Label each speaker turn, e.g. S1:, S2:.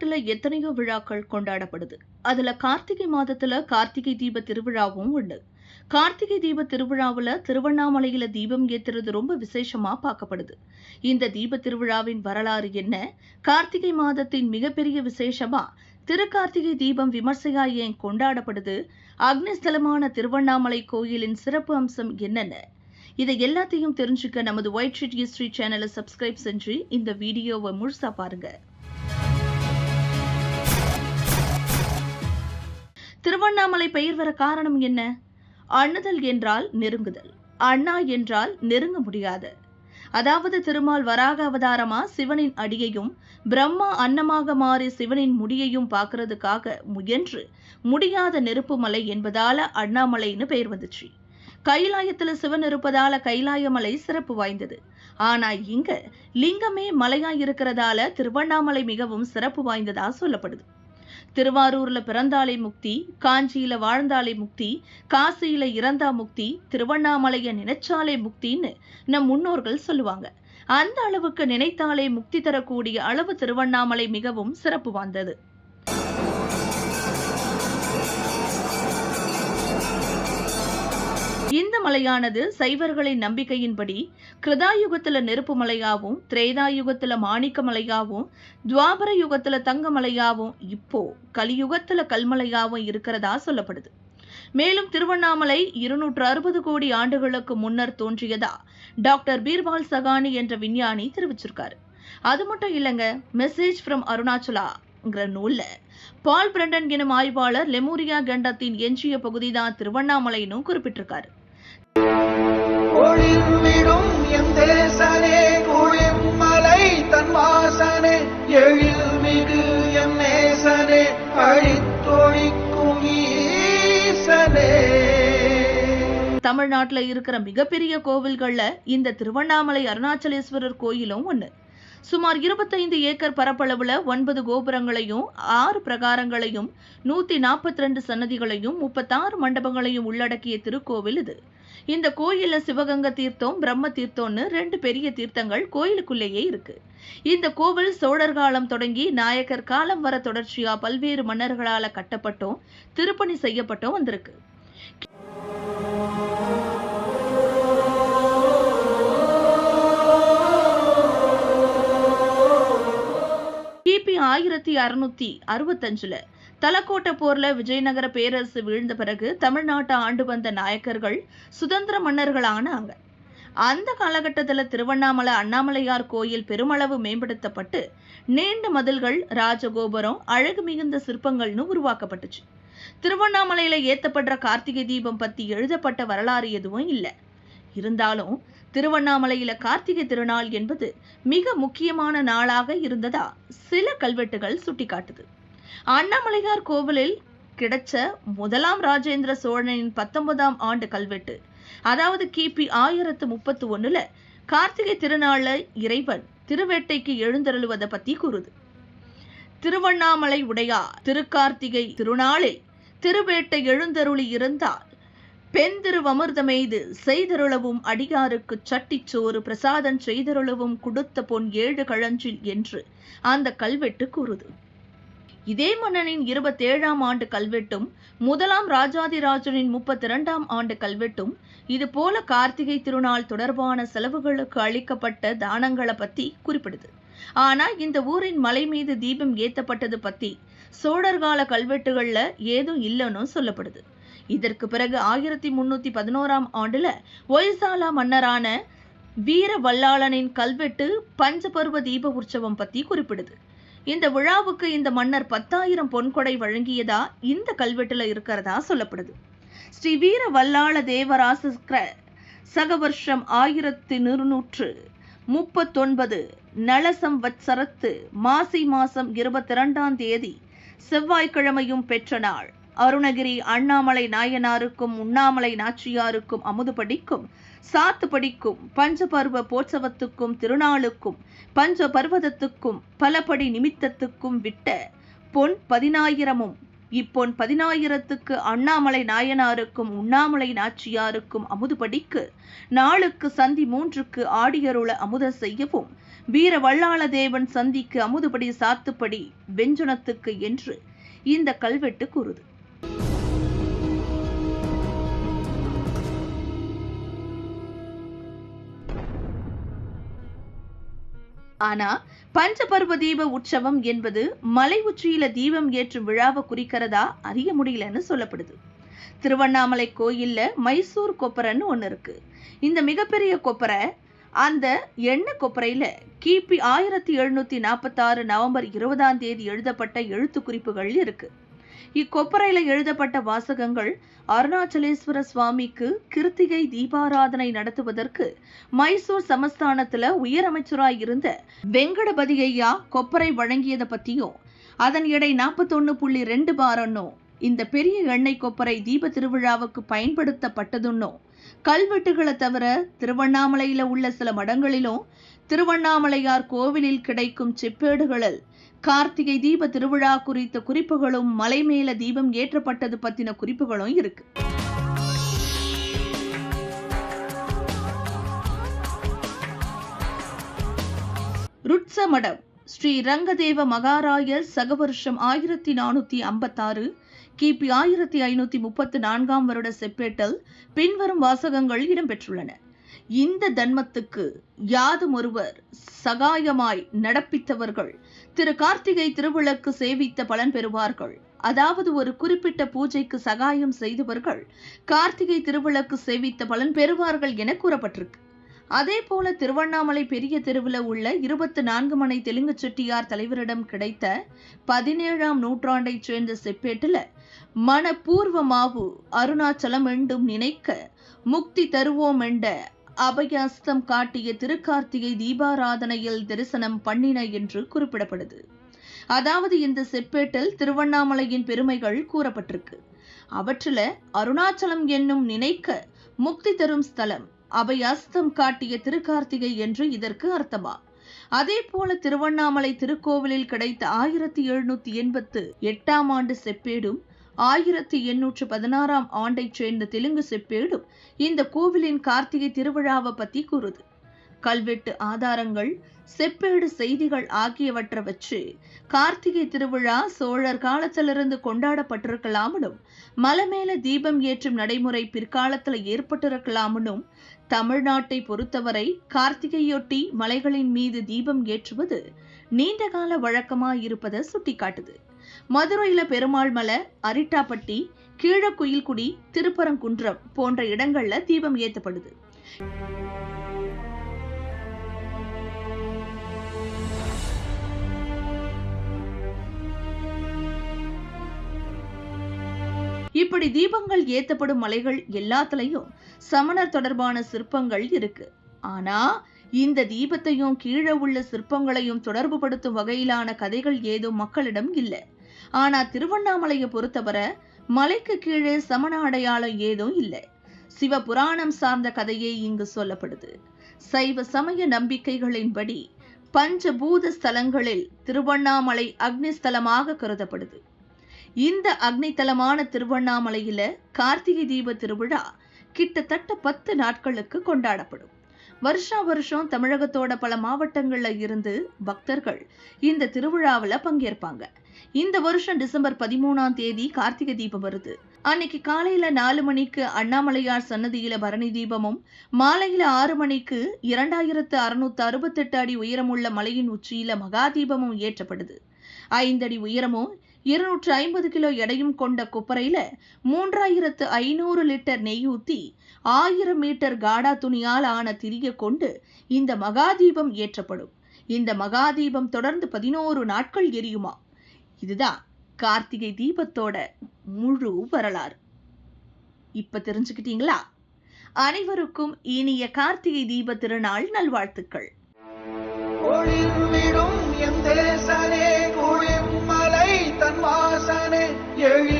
S1: தமிழ்நாட்டுல எத்தனையோ விழாக்கள் கொண்டாடப்படுது. அதுல கார்த்திகை மாதத்துல கார்த்திகை தீப திருவிழாவும் உண்டு. கார்த்திகை தீப திருவிழாவுல திருவண்ணாமலையில தீபம் ஏத்துறது ரொம்ப விசேஷமா பார்க்கப்படுது. இந்த தீப திருவிழாவின் வரலாறு என்ன? கார்த்திகை மாதத்தின் மிகப்பெரிய விசேஷமா திருக்கார்த்திகை தீபம் விமர்சையா ஏன் கொண்டாடப்படுது? அக்னிஸ்தலமான திருவண்ணாமலை கோயிலின் சிறப்பு அம்சம் என்னென்ன? இதை எல்லாத்தையும் தெரிஞ்சுக்க நமது ஒயிட் ஷீட் ஹிஸ்டரி சேனலை சப்ஸ்கிரைப் செஞ்சு இந்த வீடியோவை முழுசா பாருங்க. திருவண்ணாமலை பெயர் வர காரணம் என்ன? அண்ணுதல் என்றால் நெருங்குதல், அண்ணா என்றால் நெருங்க முடியாது. அதாவது திருமால் வராக அவதாரமா சிவனின் அடியையும் பிரம்மா அன்னமாக மாறி சிவனின் முடியையும் பார்க்கறதுக்காக முயன்று முடியாத நெருப்பு மலை என்பதால அண்ணாமலைன்னு பெயர் வந்துச்சு. கைலாயத்துல சிவன் இருப்பதால கைலாய மலை சிறப்பு வாய்ந்தது. ஆனா இங்க லிங்கமே மலையா இருக்கிறதால திருவண்ணாமலை மிகவும் சிறப்பு வாய்ந்ததா சொல்லப்படுது. திருவாரூர்ல பிறந்தாலே முக்தி, காஞ்சியில வாழ்ந்தாலே முக்தி, காசியில இறந்தா முக்தி, திருவண்ணாமலைய நினைச்சாலே முக்தின்னு நம் முன்னோர்கள் சொல்லுவாங்க. அந்த அளவுக்கு நினைத்தாலே முக்தி தரக்கூடிய அளவு திருவண்ணாமலை மிகவும் சிறப்பு வாய்ந்தது. இந்த மலையானது சைவர்களின் நம்பிக்கையின்படி கிருதாயுகத்துல நெருப்பு மலையாவும், திரேதாயுகத்துல மாணிக்க மலையாவும், துவாபர யுகத்துல தங்க மலையாவும், இப்போ கலியுகத்துல கல்மலையாவும் இருக்கிறதா சொல்லப்படுது. மேலும் திருவண்ணாமலை 260 கோடி ஆண்டுகளுக்கு முன்னர் தோன்றியதா டாக்டர் பீர்பால் சகானி என்ற விஞ்ஞானி தெரிவிச்சிருக்காரு. அது மட்டும் இல்லைங்க, மெசேஜ் ஃப்ரம் அருணாச்சலா நூல்ல பால் பிரண்டன் எனும் ஆய்வாளர் லெமூரியா கண்டத்தின் எஞ்சிய பகுதிதான் திருவண்ணாமலைன்னு குறிப்பிட்டிருக்காரு. தமிழ்நாட்டுல இருக்கிற மிகப்பெரிய கோவில்கள்ல இந்த திருவண்ணாமலை அருணாச்சலேஸ்வரர் கோயிலும் ஒண்ணு. சுமார் 25 ஏக்கர் பரப்பளவுல 9 கோபுரங்களையும் 6 பிரகாரங்களையும் 142 சன்னதிகளையும் 36 மண்டபங்களையும் உள்ளடக்கிய திருக்கோவில் இது. இந்த கோயில்ல சிவகங்க தீர்த்தம், பிரம்ம தீர்த்தம்னு 2 பெரிய தீர்த்தங்கள் கோயிலுக்குள்ளேயே இருக்கு. இந்த கோவில் சோழர் காலம் தொடங்கி நாயக்கர் காலம் வர தொடர்ச்சியா பல்வேறு மன்னர்களால கட்டப்பட்டும் திருப்பணி செய்யப்பட்டும் வந்திருக்கு. கிபி 1665 தலக்கோட்டை போர்ல விஜயநகர பேரரசு வீழ்ந்த பிறகு தமிழ்நாட்டை ஆண்டு வந்த நாயக்கர்கள் சுதந்திர மன்னர்களானாங்க. அந்த காலகட்டத்தில் திருவண்ணாமலை அண்ணாமலையார் கோயில் பெருமளவு மேம்படுத்தப்பட்டு நீண்ட மதில்கள், ராஜகோபுரம், அழகு மிகுந்த சிற்பங்கள்னு உருவாக்கப்பட்டுச்சு. திருவண்ணாமலையில ஏத்தப்படுற கார்த்திகை தீபம் பத்தி எழுதப்பட்ட வரலாறு எதுவும் இல்லை. இருந்தாலும் திருவண்ணாமலையில கார்த்திகை திருநாள் என்பது மிக முக்கியமான நாளாக இருந்ததா சில கல்வெட்டுகள் சுட்டிக்காட்டுது. அண்ணாமலையார் கோவிலில் கிடைச்ச முதலாம் ராஜேந்திர சோழனின் 19ஆம் ஆண்டு கல்வெட்டு, அதாவது கிபி 1031 கார்த்திகை திருநாள இறைவன் திருவேட்டைக்கு எழுந்தருளுவதை பத்தி கூறுது. திருவண்ணாமலை உடையா திருக்கார்த்திகை திருநாளில் திருவேட்டை எழுந்தருளி இருந்தால் பெண் திருவமிர்தமெய்து செய்தருளவும் அடியாருக்கு சட்டிச்சோறு பிரசாதம் செய்தருளவும் கொடுத்த பொன் 7 கழஞ்சில் என்று அந்த கல்வெட்டு கூறுது. இதே மன்னனின் 27ஆம் ஆண்டு கல்வெட்டும் முதலாம் ராஜாதிராஜனின் 32ஆம் ஆண்டு கல்வெட்டும் இது போல கார்த்திகை திருநாள் தொடர்பான செலவுகளுக்கு அளிக்கப்பட்ட தானங்களை பத்தி குறிப்பிடுது. ஆனா இந்த ஊரின் மலை மீது தீபம் ஏத்தப்பட்டது பத்தி சோழர்கால கல்வெட்டுகள்ல ஏதும் இல்லைன்னு சொல்லப்படுது. இதற்கு பிறகு 1311ஆம் ஆண்டுல ஒய்சாலா மன்னரான வீர வல்லாளனின் கல்வெட்டு பஞ்சபர்வ தீப உற்சவம் பத்தி குறிப்பிடுது. இந்த விழாவுக்கு இந்த மன்னர் 10,000 பொன்கொடை வழங்கியதா இந்த கல்வெட்டுல இருக்கிறதா சொல்லப்படுது. ஸ்ரீ வீர வல்லாள தேவராச சகவர்ஷம் 1139 நலசம்வத்சரத்து மாசி மாசம் 22ஆம் தேதி செவ்வாய்க்கிழமையும் பெற்ற நாள். அருணகிரி அண்ணாமலை நாயனாருக்கும் உண்ணாமலை நாச்சியாருக்கும் அமுது படிக்கும் சாத்து படிக்கும் பஞ்சபர்வ போற்சவத்துக்கும் திருநாளுக்கும் பஞ்ச பர்வதத்துக்கும் பலபடி நிமித்தத்துக்கும் விட்ட பொன் 10,000 இப்பொன் 10,000க்கு அண்ணாமலை நாயனாருக்கும் உண்ணாமலை நாச்சியாருக்கும் அமுதுபடிக்கு நாளுக்கு சந்தி 3க்கு ஆடியருள அமுத செய்யவும் வீர வல்லாள தேவன் சந்திக்கு அமுதுபடி சாத்துப்படி வெஞ்சுனத்துக்கு என்று இந்த கல்வெட்டு கூறுது. ஆனா பஞ்சபர்வ தீப உற்சவம் என்பது மலை உச்சியில தீபம் ஏற்றும் விழாவை குறிக்கிறதா அறிய முடியலன்னு சொல்லப்படுது. திருவண்ணாமலை கோயில்ல மைசூர் கொப்பரைன்னு ஒண்ணு இருக்கு. இந்த மிகப்பெரிய கொப்பரை, அந்த எண்ணெய் கொப்பரையில கிபி 1746 நவம்பர் 20 எழுதப்பட்ட எழுத்து குறிப்புகள் இருக்கு. இக்கொப்பரையில எழுதப்பட்ட வாசகங்கள் அருணாச்சலேஸ்வர சுவாமிக்கு கிருத்திகை தீபாராதனை நடத்துவதற்கு மைசூர் சமஸ்தானத்துல உயரமைச்சராய் இருந்த வெங்கடபதி ஐயா கொப்பரை வழங்கியதை பத்தியும், அதன் எடை 41.2 பாரன்னும், இந்த பெரிய எண்ணெய் கொப்பரை தீப திருவிழாவுக்கு பயன்படுத்தப்பட்டதுன்னும், கல்வெட்டுகளை தவிர திருவண்ணாமலையில உள்ள சில மடங்களிலும் திருவண்ணாமலையார் கோவிலில் கிடைக்கும் செப்பேடுகளில் கார்த்திகை தீப திருவிழா குறித்த குறிப்புகளும் மலை மேல தீபம் ஏற்றப்பட்டது பத்தின குறிப்புகளும் இருக்கு. ருட்ச மடம் ஸ்ரீ ரங்கதேவ மகாராயர் சகவருஷம் 1456 கிபி 1534 வருட செப்பேட்டில் பின்வரும் வாசகங்கள் இடம்பெற்றுள்ளன. இந்த தன்மத்துக்கு யாதும் ஒருவர் சகாயமாய் நடப்பித்தவர்கள் திரு கார்த்திகை திருவிளக்கு சேவித்த பலன் பெறுவார்கள். அதாவது ஒரு குறிப்பிட்ட பூஜைக்கு சகாயம் செய்தவர்கள் கார்த்திகை திருவிளக்கு சேவித்த பலன் பெறுவார்கள் என கூறப்பட்டிருக்கு. அதே போல திருவண்ணாமலை பெரிய தெருவில் உள்ள 24 மனை தெலுங்கு செட்டியார் தலைவரிடம் கிடைத்த 17ஆம் நூற்றாண்டைச் சேர்ந்த செப்பேட்டுல மனப்பூர்வமாவு அருணாச்சலம் என்றும் நினைக்க முக்தி தருவோம் என்ற அபயாஸ்தம் காட்டிய திருக்கார்த்திகை தீபாராதனையில் தரிசனம் பண்ணின என்று குறிப்பிடப்படுது. அதாவது இந்த செப்பேட்டில் திருவண்ணாமலையின் பெருமைகள் கூறப்பட்டிருக்கு. அவற்றில அருணாச்சலம் என்னும் நினைக்க முக்தி தரும் ஸ்தலம், அபயாஸ்தம் காட்டிய திருக்கார்த்திகை என்று இதற்கு அர்த்தமா. அதே போல திருவண்ணாமலை திருக்கோவிலில் கிடைத்த 1788ஆம் ஆண்டு செப்பேடும் 1816ஆம் ஆண்டைச் சேர்ந்த தெலுங்கு செப்பேடும் இந்த கோவிலின் கார்த்திகை திருவிழாவை பத்தி கூறுது. கல்வெட்டு ஆதாரங்கள், செப்பேடு செய்திகள் ஆகியவற்றை வச்சு கார்த்திகை திருவிழா சோழர் காலத்திலிருந்து கொண்டாடப்பட்டிருக்கலாமனும், மலை மேல தீபம் ஏற்றும் நடைமுறை பிற்காலத்துல ஏற்பட்டிருக்கலாமனும், தமிழ்நாட்டை பொறுத்தவரை கார்த்திகையொட்டி மலைகளின் மீது தீபம் ஏற்றுவது நீண்டகால வழக்கமாயிருப்பதை சுட்டிக்காட்டுது. மதுரையில பெருமாள் மலை, அரிட்டாப்பட்டி, கீழக்குயில்குடி, திருப்பரங்குன்றம் போன்ற இடங்கள்ல தீபம் ஏற்றப்படுது. இப்படி தீபங்கள் ஏத்தப்படும் மலைகள் எல்லாத்துலயும் சமணர் தொடர்பான சிற்பங்கள் இருக்கு. ஆனா இந்த தீபத்தையும் கீழே உள்ள சிற்பங்களையும் தொடர்பு படுத்தும் வகையிலான கதைகள் ஏதும் மக்களிடம் இல்லை. ஆனா திருவண்ணாமலையை பொறுத்தவரை மலைக்கு கீழே சமண அடையாளம் ஏதும் இல்லை. சிவ புராணம் சார்ந்த கதையே இங்கு சொல்லப்படுது. சைவ சமய நம்பிக்கைகளின்படி பஞ்சபூத ஸ்தலங்களில் திருவண்ணாமலை அக்னிஸ்தலமாக கருதப்படுது. இந்த அக்னித்தலமான திருவண்ணாமலையில கார்த்திகை தீப திருவிழா கிட்டத்தட்ட 10 நாட்களுக்கு கொண்டாடப்படும். வருஷா வருஷம் தமிழகத்தோட பல மாவட்டங்கள்ல இருந்து பக்தர்கள் இந்த திருவிழாவில பங்கேற்பாங்க. இந்த வருஷம் டிசம்பர் 13ஆம் தேதி கார்த்திகை தீபம் வருது. அன்னைக்கு காலையில 4 மணிக்கு அண்ணாமலையார் சன்னதியில பரணி தீபமும், மாலையில 6 மணிக்கு 2668 அடி உயரமுள்ள மலையின் உச்சியில மகா தீபமும் ஏற்றப்படுது. 5 அடி உயரமும் 250 கிலோ எடையும் கொண்ட கொப்பரையில 3500 லிட்டர் நெய் ஊத்தி 1000 மீட்டர் காடா துணியால் ஆன திரிய கொண்டு இந்த மகாதீபம் ஏற்றப்படும். இந்த மகாதீபம் தொடர்ந்து 11 நாட்கள் எரியுமா. இதுதான் கார்த்திகை தீபத்தோட முழு வரலாறு. இப்ப தெரிஞ்சுக்கிட்டீங்களா? அனைவருக்கும் இனிய கார்த்திகை தீப திருநாள் நல்வாழ்த்துக்கள்.
S2: ஒளிர்விடும் எம் தேசனே, குளிர்மலை தன் வாசனே, எழி